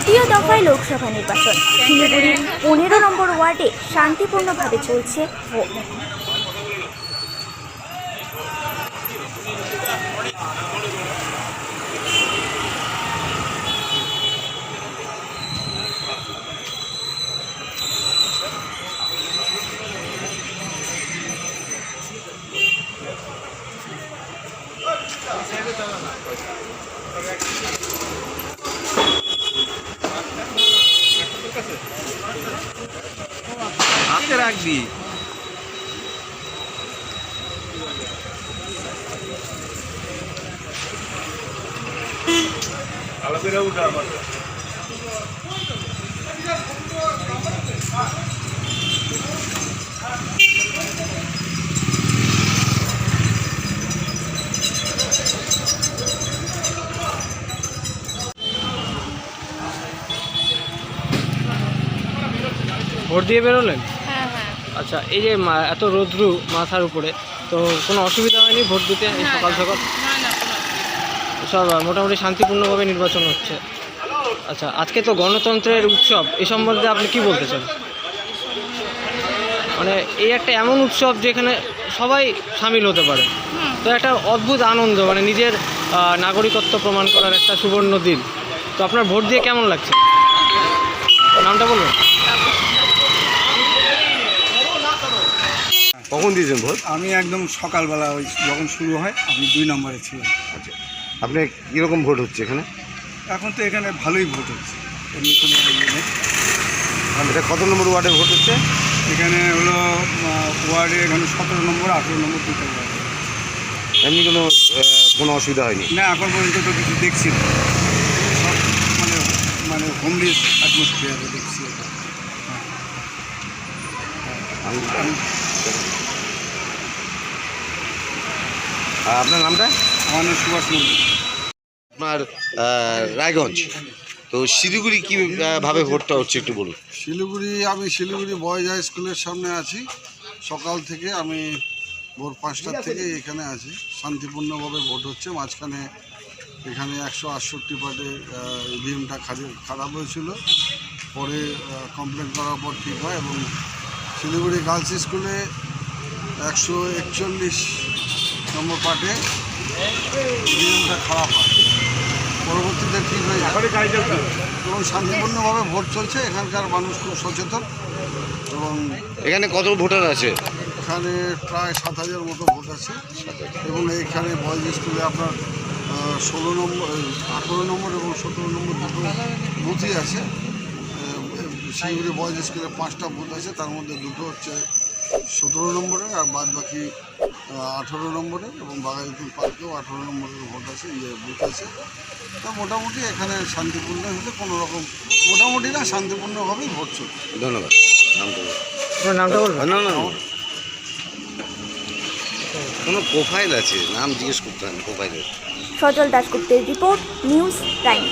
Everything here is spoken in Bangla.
দ্বিতীয় দফায় লোকসভা নির্বাচন। শিলিগুড়ির 15 নম্বর ওয়ার্ডে শান্তিপূর্ণভাবে চলছে ভোট। হাতে রাখবি। ভোট দিয়ে বেরোলেন? হ্যাঁ হ্যাঁ। আচ্ছা, এই যে এত রৌদ্রু মাথার উপরে, তো কোনো অসুবিধা হয়নি ভোট দিতে? এই সকাল সকাল সব মোটামুটি শান্তিপূর্ণভাবে নির্বাচন হচ্ছে। আচ্ছা, আজকে তো গণতন্ত্রের উৎসব, এ সম্বন্ধে আপনি কি বলতে চান? মানে এই একটা এমন উৎসব যেখানে সবাই সামিল হতে পারে, তো একটা অদ্ভুত আনন্দ, মানে নিজের নাগরিকত্ব প্রমাণ করার একটা সুবর্ণ দিন। তো আপনার ভোট দিয়ে কেমন লাগছে? নামটা বলুন। কখন দিয়েছেন ভোট? আমি একদম সকালবেলা ওই যখন শুরু হয় আমি 2 নম্বরে ছিলাম। আচ্ছা, আপনি কীরকম ভোট হচ্ছে এখানে? এখন তো এখানে ভালোই ভোট হচ্ছে, এমনি কোনো ইয়ে নেই। এটা কত নম্বর ওয়ার্ডে ভোট হচ্ছে? এখানে হলো ওয়ার্ডে এখানে 17 নম্বর 18 নম্বর দুটো ওয়ার্ড। এমনি কোনো অসুবিধা হয়নি? না, এখন পর্যন্ত তো কিছু দেখছি না, সব মানে হোমলেস অ্যাটমসফিয়ারে দেখছি এটা। আর আপনার নামটা? আমার নাম সুভাষ মন্ডল। আপনার রায়গঞ্জ, তো শিলিগুড়ি কীভাবে ভোটটা হচ্ছে একটু বলুন। আমি শিলিগুড়ি বয়েজ হাই স্কুলের সামনে আছি। সকাল থেকে আমি ভোর 5টা থেকে এখানে আছি। শান্তিপূর্ণভাবে ভোট হচ্ছে। মাঝখানে এখানে 168 পার্টে ইভিএমটা খারাপ হয়েছিল, পরে কমপ্লেন করার পর ঠিক হয় এবং শিলিগুড়ি গার্লস স্কুলে 141 নম্বর পার্টে ইভিএমটা খারাপ হয়, পরবর্তীতে ঠিক হয়ে যায় এবং শান্তিপূর্ণভাবে ভোট চলছে। এখানকার মানুষ খুব সচেতন এবং এখানে কত ভোটার আছে? এখানে প্রায় 7,000 মতো ভোট আছে এবং এইখানে বয়েজ স্কুলে আপনার 16 নম্বর 18 নম্বর এবং 17 নম্বর দুটো বুথই আছে। শিলিগুড়ি বয়েজ স্কুলে 5টা বুথ আছে, তার মধ্যে দুটো হচ্ছে 17 নম্বরের আর বাদ বাকি 18 নম্বরের, এবং বাঘাইপুর পার্কেও 18 নম্বরের ভোট আছে, বুথ আছে। তো মোটামুটি এখানে শান্তিপূর্ণ হচ্ছে, কোনো রকম মোটামুটি না, শান্তিপূর্ণভাবেই ভোট চলছে। ধন্যবাদ। নামটা বলুন। আপনার নামটা বলুন। না না, কোনো প্রোফাইল আছে, নাম জিজ্ঞেস করতে হয় না প্রোফাইলের। সজল দাশগুপ্তের রিপোর্ট, নিউজ টাইম।